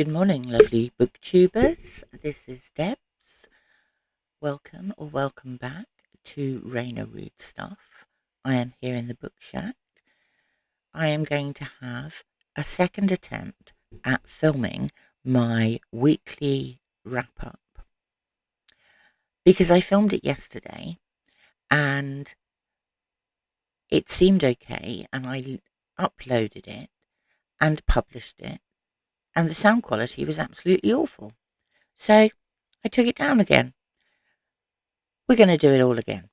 Good morning, lovely booktubers. This is Debs. Welcome or welcome back to Raina Read Stuff. I am here in the book shack. I am going to have a second attempt at filming my weekly wrap up because I filmed it yesterday and it seemed okay, and I uploaded it and published it, and the sound quality was absolutely awful. So I took it down again. We're going to do it all again.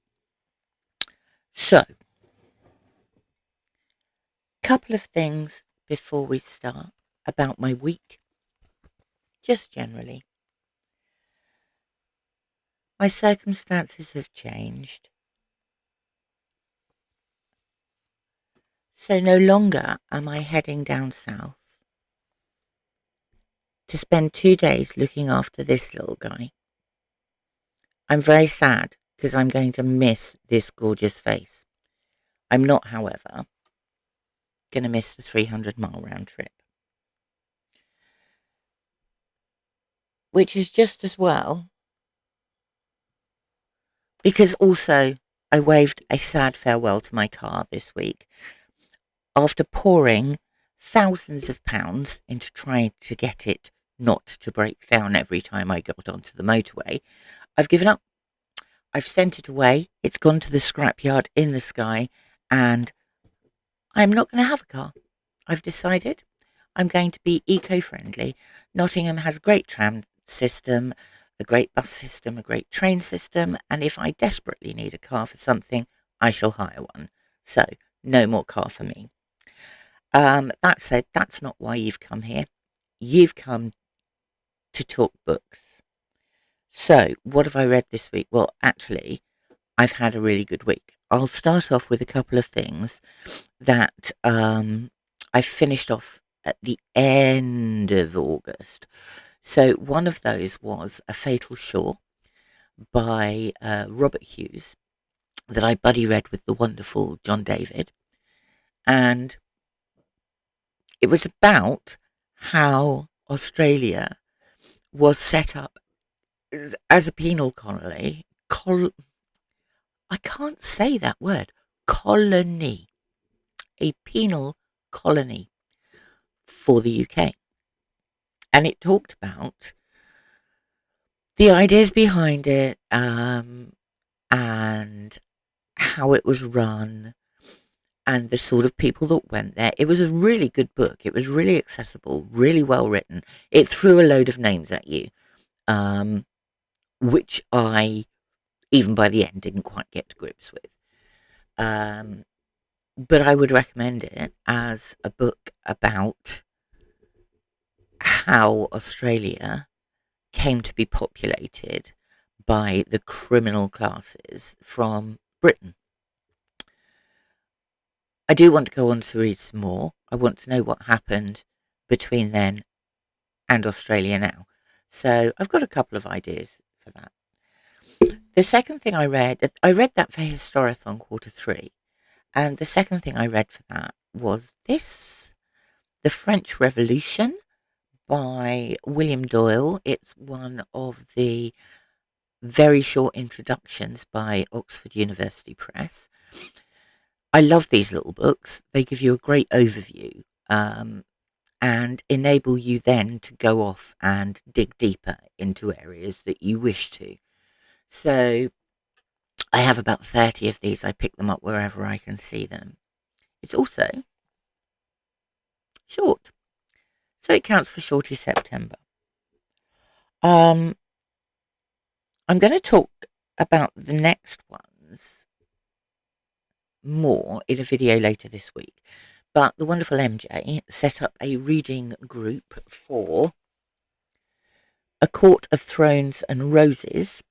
So, couple of things before we start about my week, just generally. My circumstances have changed. So no longer am I heading down south to spend 2 days looking after this little guy. I'm very sad because I'm going to miss this gorgeous face. I'm not, however, going to miss the 300-mile round trip. Which is just as well, because also I waved a sad farewell to my car this week after pouring thousands of pounds into trying to get it not to break down every time I got onto the motorway. I've given up. I've sent it away. It's gone to the scrapyard in the sky, and I'm not going to have a car. I've decided I'm going to be eco-friendly. Nottingham has a great tram system, a great bus system, a great train system, and if I desperately need a car for something, I shall hire one. So, no more car for me. That said, that's not why you've come here. You've come to talk books. So, what have I read this week? Well, actually, I've had a really good week. I'll start off with a couple of things that I finished off at the end of August. So one of those was A Fatal Shore by Robert Hughes that I buddy read with the wonderful John David. And it was about how Australia was set up as a penal colony. I can't say that word. Colony. A penal colony for the UK. And it talked about the ideas behind it, and how it was run, and the sort of people that went there. It was a really good book. It was really accessible, really well written. It threw a load of names at you, which I, even by the end, didn't quite get to grips with. But I would recommend it as a book about how Australia came to be populated by the criminal classes from Britain. I do want to go on to read some more. I want to know what happened between then and Australia now. So I've got a couple of ideas for that. The second thing I read that for Historathon Q3. And the second thing I read for that was this, The French Revolution by William Doyle. It's one of the very short introductions by Oxford University Press. I love these little books. They give you a great overview, and enable you then to go off and dig deeper into areas that you wish to. So I have about 30 of these. I pick them up wherever I can see them. It's also short, so it counts for Shorty September. I'm going to talk about the next ones more in a video later this week. But the wonderful MJ set up a reading group for A Court of Thorns and Roses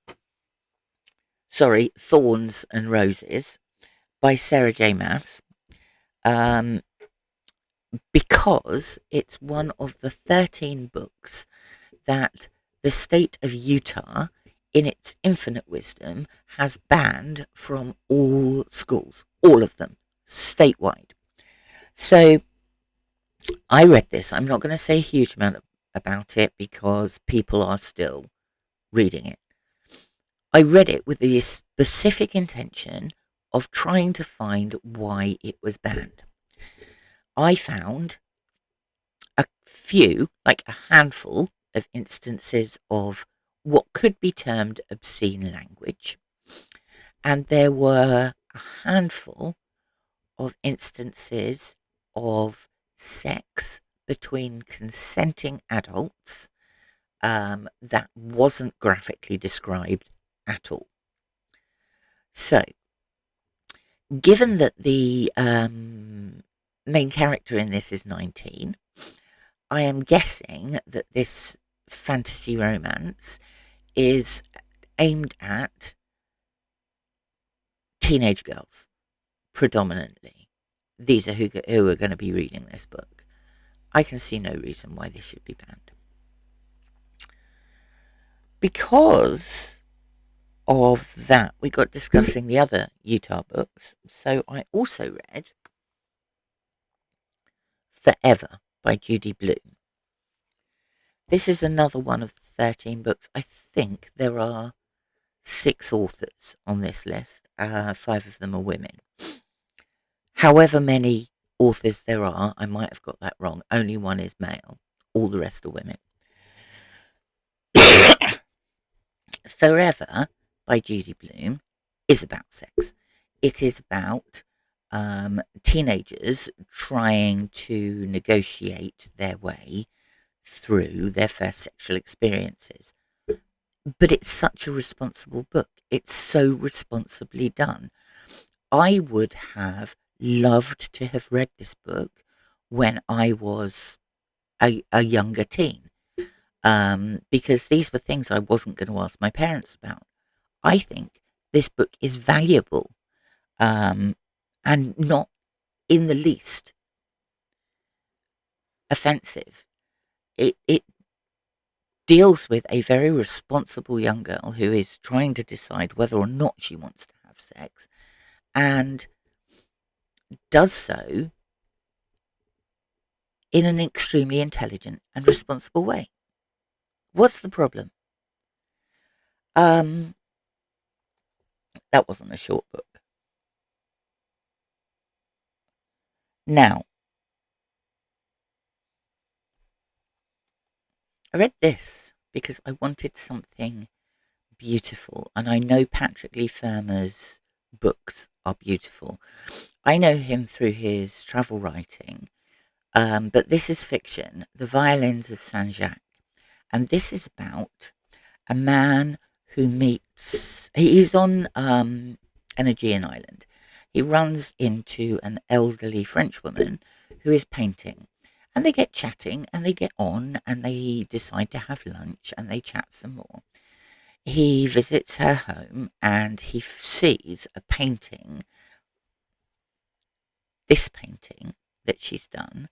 by Sarah J Maas, because it's one of the 13 books that the state of Utah, in its infinite wisdom, has banned from all schools, all of them, statewide. So I read this. I'm not going to say a huge amount about it because people are still reading it. I read it with the specific intention of trying to find why it was banned. I found a few, like a handful of instances of what could be termed obscene language. And there were a handful of instances of sex between consenting adults that wasn't graphically described at all. So, given that the main character in this is 19, I am guessing that this fantasy romance is aimed at teenage girls, predominantly. These are who are going to be reading this book. I can see no reason why this should be banned. Because of that, we got discussing the other Utah books. So I also read Forever by Judy Blume. This is another one of 13 books. I think there are 6 authors on this list. 5 of them are women. However many authors there are, I might have got that wrong. Only one is male. All the rest are women. Forever by Judy Blume is about sex. It is about teenagers trying to negotiate their way through their first sexual experiences. But it's such a responsible book. It's so responsibly done. I would have loved to have read this book when I was a younger teen, because these were things I wasn't going to ask my parents about. I think this book is valuable, and not in the least offensive. It deals with a very responsible young girl who is trying to decide whether or not she wants to have sex, and does so in an extremely intelligent and responsible way. What's the problem? That wasn't a short book. Now, I read this because I wanted something beautiful, and I know Patrick Leigh Fermour's books are beautiful. I know him through his travel writing, but this is fiction, The Violins of Saint-Jacques, and this is about a man who meets, he's on an Aegean island. He runs into an elderly French woman who is painting, and they get chatting and they get on and they decide to have lunch and they chat some more. He visits her home and he sees a painting, this painting that she's done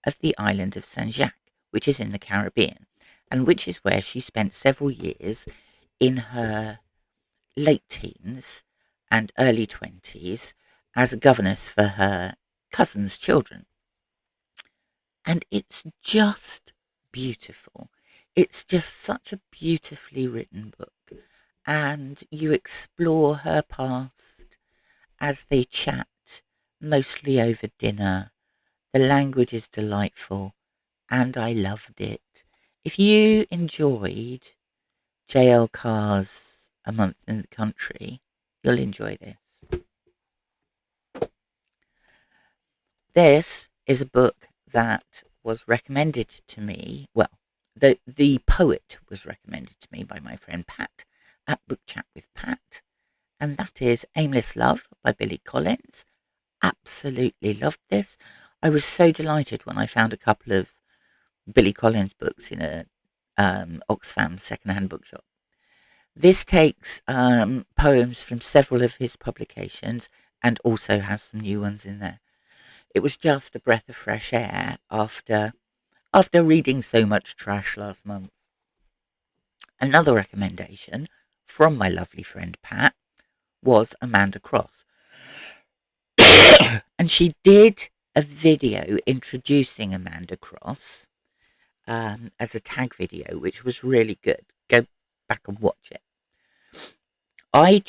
of the island of Saint-Jacques, which is in the Caribbean, and which is where she spent several years in her late teens and early 20s as a governess for her cousin's children. And it's just beautiful. It's just such a beautifully written book. And you explore her past as they chat, mostly over dinner. The language is delightful, and I loved it. If you enjoyed J.L. Carr's A Month in the Country, you'll enjoy this. This is a book that was recommended to me. Well, the poet was recommended to me by my friend Pat at Book Chat with Pat, and that is Aimless Love by Billy Collins. Absolutely loved this. I was so delighted when I found a couple of Billy Collins books in a Oxfam secondhand bookshop. This takes poems from several of his publications and also has some new ones in there. It was just a breath of fresh air after reading so much trash last month. Another recommendation from my lovely friend Pat was Amanda Cross. And she did a video introducing Amanda Cross as a tag video, which was really good. Go back and watch it. I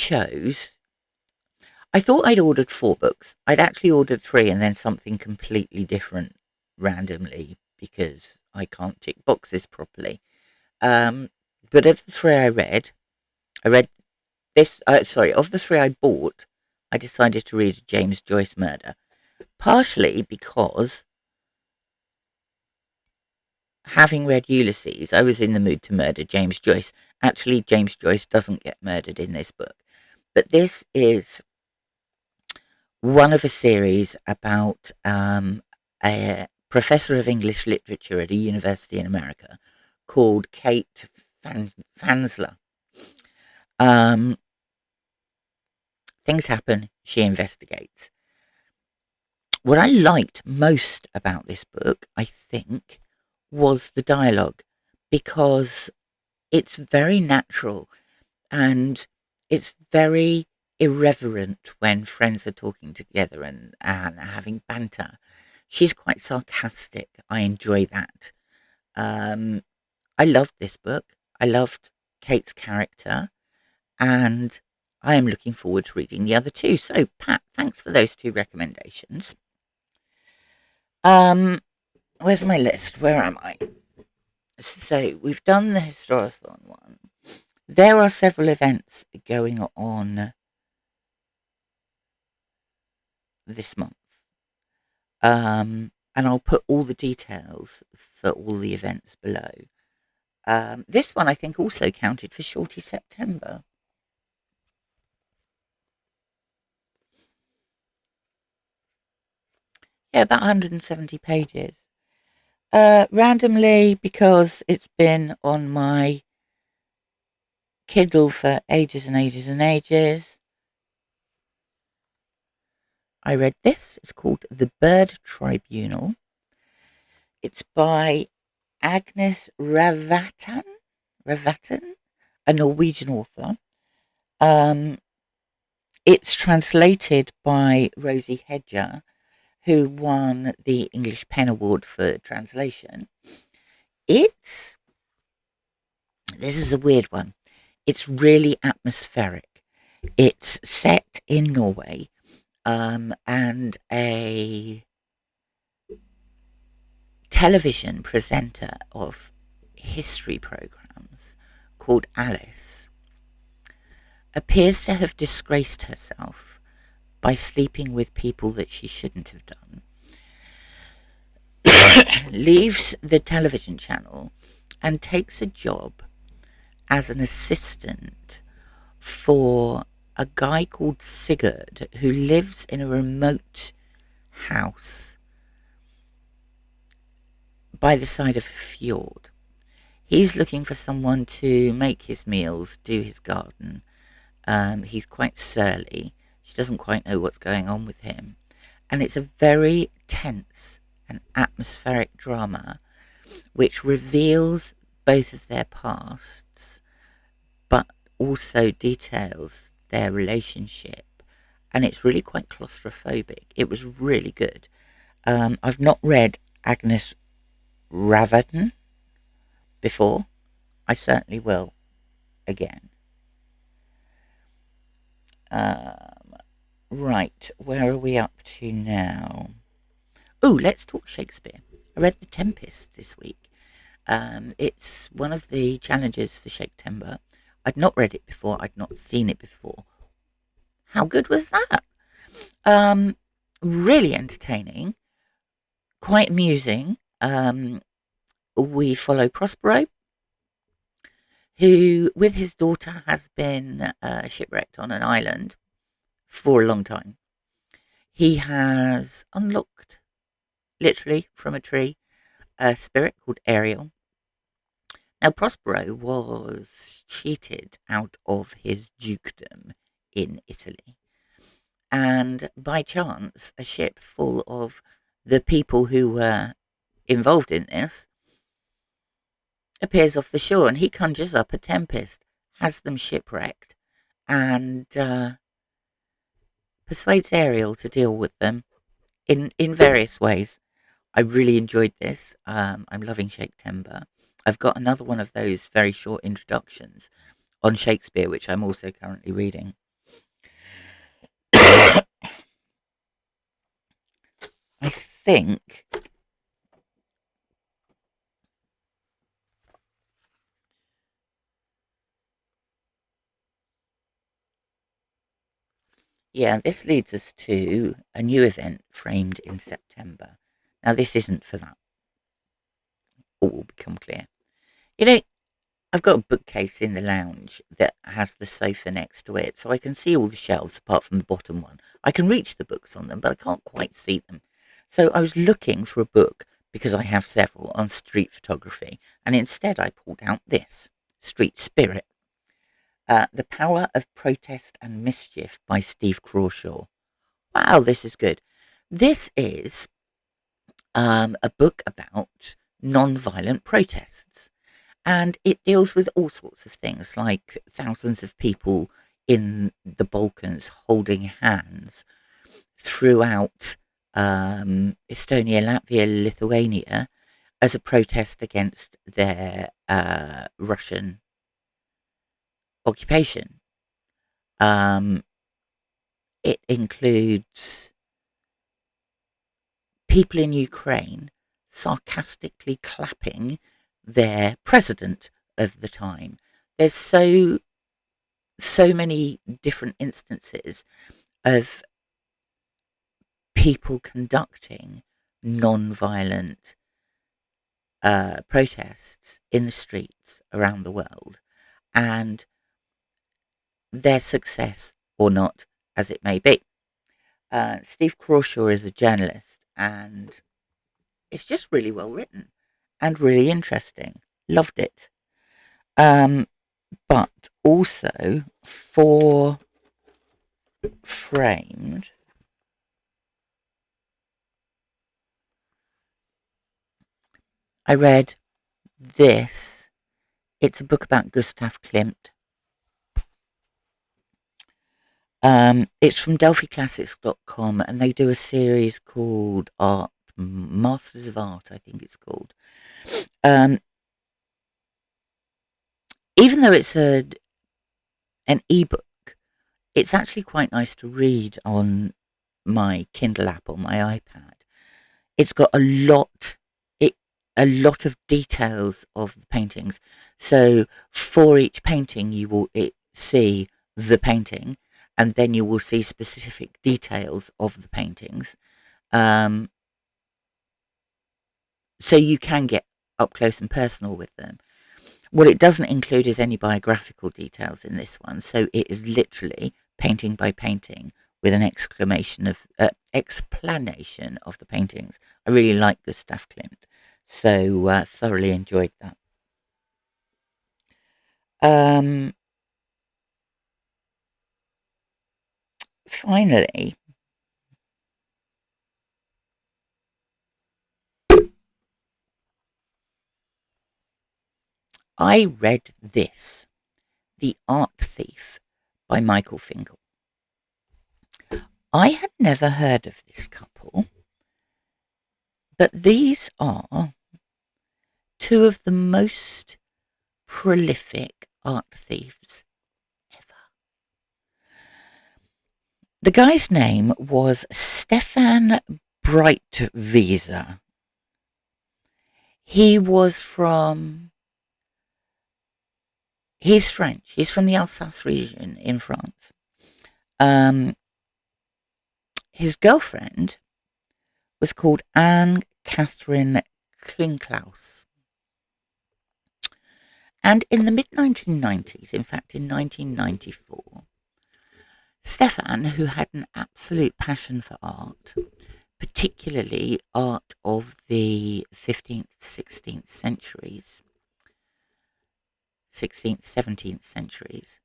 thought I'd ordered 4 books. I'd actually ordered 3 and then something completely different randomly because I can't tick boxes properly. But of the 3 I read this, sorry, of the 3 I bought, I decided to read a James Joyce murder. Partially because, having read Ulysses, I was in the mood to murder James Joyce. Actually, James Joyce doesn't get murdered in this book. But this is one of a series about a professor of English literature at a university in America called Kate Fansler. Things happen, she investigates. What I liked most about this book, I think, was the dialogue, because it's very natural and it's very irreverent when friends are talking together and having banter. She's quite sarcastic. I enjoy that. I loved this book. I loved Kate's character, and I am looking forward to reading the other 2. So, Pat, thanks for those 2 recommendations. Where's my list? Where am I? So, we've done the Historathon one. There are several events going on this month. And I'll put all the details for all the events below. This one I think also counted for Shorty September. Yeah, about 170 pages. Randomly, because it's been on my Kindle for ages and ages and ages, I read this. It's called The Bird Tribunal. It's by Agnes Ravatn, a Norwegian author. It's translated by Rosie Hedger, who won the English Pen Award for translation. This is a weird one. It's really atmospheric. It's set in Norway, and a television presenter of history programs called Alice appears to have disgraced herself by sleeping with people that she shouldn't have done, leaves the television channel and takes a job as an assistant for a guy called Sigurd, who lives in a remote house by the side of a fjord. He's looking for someone to make his meals, do his garden. He's quite surly. She doesn't quite know what's going on with him. And it's a very tense and atmospheric drama which reveals both of their pasts, but also details their relationship. And it's really quite claustrophobic. It was really good. I've not read Agnes Ravatn before. I certainly will again. Right, where are we up to now? Oh, let's talk Shakespeare. I read The Tempest this week. It's one of the challenges for Shaketember. I'd not read it before. I'd not seen it before. How good was that? Really entertaining, quite amusing. We follow Prospero, who, with his daughter, has been shipwrecked on an island for a long time. He has unlocked, literally from a tree, a spirit called Ariel. Now, Prospero was cheated out of his dukedom in Italy. And by chance, a ship full of the people who were involved in this appears off the shore, and he conjures up a tempest, has them shipwrecked, and persuades Ariel to deal with them in various ways. I really enjoyed this. I'm loving Shaketember. I've got another one of those very short introductions on Shakespeare, which I'm also currently reading. I think yeah, this leads us to a new event framed in September. Now, this isn't for that. All will become clear. You know, I've got a bookcase in the lounge that has the sofa next to it, so I can see all the shelves apart from the bottom one. I can reach the books on them, but I can't quite see them. So I was looking for a book, because I have several, on street photography, and instead I pulled out this, Street Spirit, The Power of Protest and Mischief by Steve Crawshaw. Wow, this is good. This is a book about non-violent protests. And it deals with all sorts of things, like thousands of people in the Balkans holding hands throughout Estonia, Latvia, Lithuania as a protest against their Russian occupation. Um, it includes people in Ukraine sarcastically clapping their president of the time. There's so many different instances of people conducting non-violent protests in the streets around the world, and their success or not, as it may be. Steve Crawshaw is a journalist, and it's just really well written and really interesting. Loved it. Um, but also for framed, I read this. It's a book about Gustav Klimt. It's from delphiclassics.com, and they do a series called Art Masters of Art, I think it's called. Um, Even though it's an ebook, it's actually quite nice to read on my Kindle app or my iPad. It's got a lot of details of the paintings. So for each painting, you will see the painting, and then you will see specific details of the paintings. Um, so you can get up close and personal with them. What it doesn't include is any biographical details in this one. So it is literally painting by painting with an explanation of the paintings. I really like Gustav Klimt, so thoroughly enjoyed that. Um, Finally, I read this, The Art Thief by Michael Finkel. I had never heard of this couple, but these are two of the most prolific art thieves ever. The guy's name was Stefan Breitwieser. He was from, he's French. He's from the Alsace region in France. Um, his girlfriend was called Anne Catherine Klinklaus. And in the mid-1990s, in fact in 1994, Stefan, who had an absolute passion for art, particularly art of the 15th, 16th centuries, 16th, 17th centuries,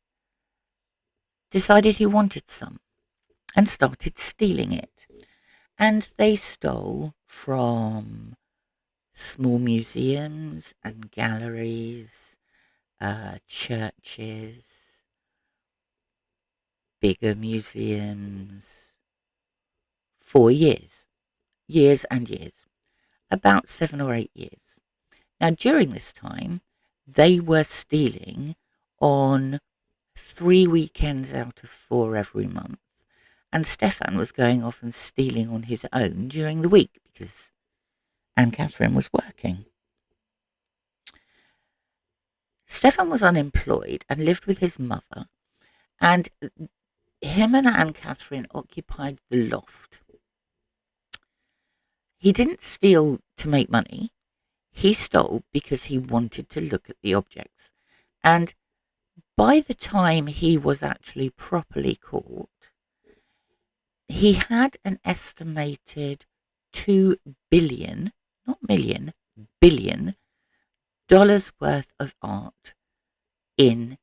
decided he wanted some and started stealing it. And they stole from small museums and galleries, churches, bigger museums, for years and years. about 7 or 8 years. Now, during this time, they were stealing on 3 weekends out of 4 every month. And Stefan was going off and stealing on his own during the week because Anne Catherine was working. Stefan was unemployed and lived with his mother, and him and Anne Catherine occupied the loft. He didn't steal to make money. He stole because he wanted to look at the objects. And by the time he was actually properly caught, he had an estimated $2 billion, not million, billion dollars worth of art in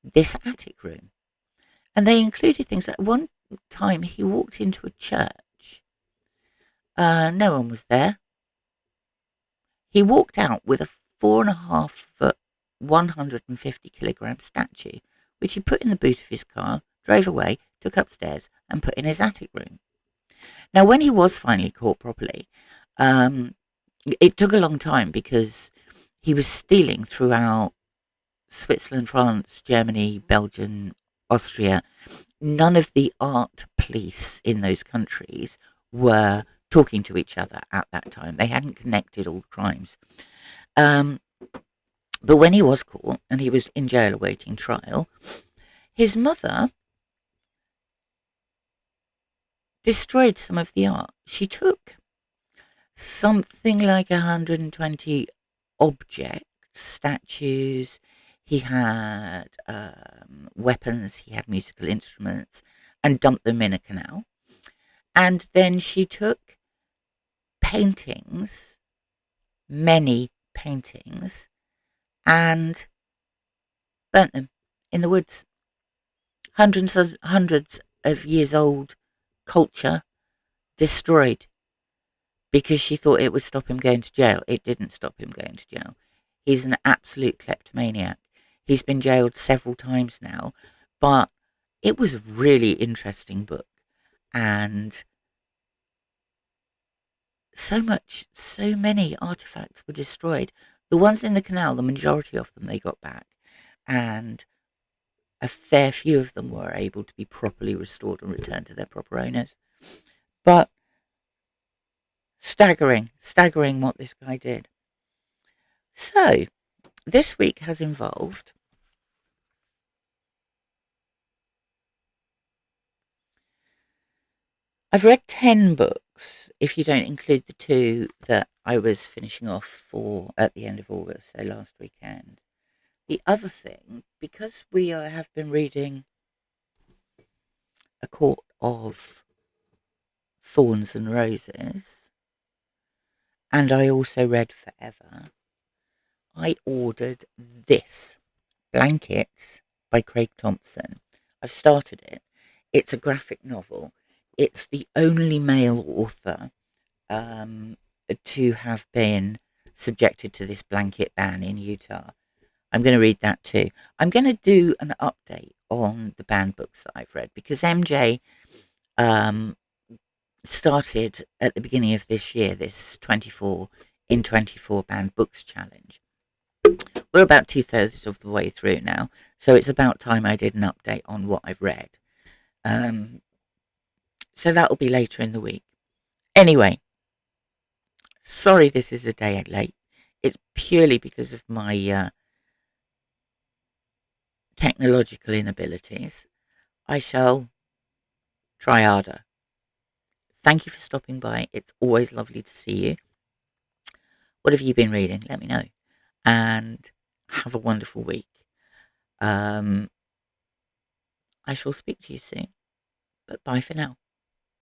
this attic room. And they included things like one time he walked into a church. No one was there. He walked out with a 4.5 foot, 150 kilogram statue, which he put in the boot of his car, drove away, took upstairs, and put in his attic room. Now, when he was finally caught properly, it took a long time because he was stealing throughout Switzerland, France, Germany, Belgium, Austria. None of the art police in those countries were talking to each other at that time. They hadn't connected all the crimes. But when he was caught and he was in jail awaiting trial, his mother destroyed some of the art. She took something like 120 objects, statues. He had weapons, he had musical instruments, and dumped them in a canal. And then she took paintings, many paintings, and burnt them in the woods. Hundreds of years old culture destroyed because she thought it would stop him going to jail. It didn't stop him going to jail. He's an absolute kleptomaniac. He's been jailed several times now, but it was a really interesting book. And so many artifacts were destroyed. The ones in the canal, the majority of them they got back. And a fair few of them were able to be properly restored and returned to their proper owners. But staggering what this guy did. So, this week has involved I've read 10 books, if you don't include the 2 that I was finishing off for at the end of August, so last weekend. The other thing, because we have been reading A Court of Thorns and Roses, and I also read Forever, I ordered this, Blankets by Craig Thompson. I've started it. It's a graphic novel. It's the only male author to have been subjected to this blanket ban in Utah. I'm going to read that too. I'm going to do an update on the banned books that I've read because MJ started at the beginning of this year this 24 in 24 banned books challenge. We're about 2/3 of the way through now, so it's about time I did an update on what I've read. So that'll be later in the week. Anyway, sorry this is a day late. It's purely because of my technological inabilities. I shall try harder. Thank you for stopping by. It's always lovely to see you. What have you been reading? Let me know. And have a wonderful week. I shall speak to you soon. But bye for now.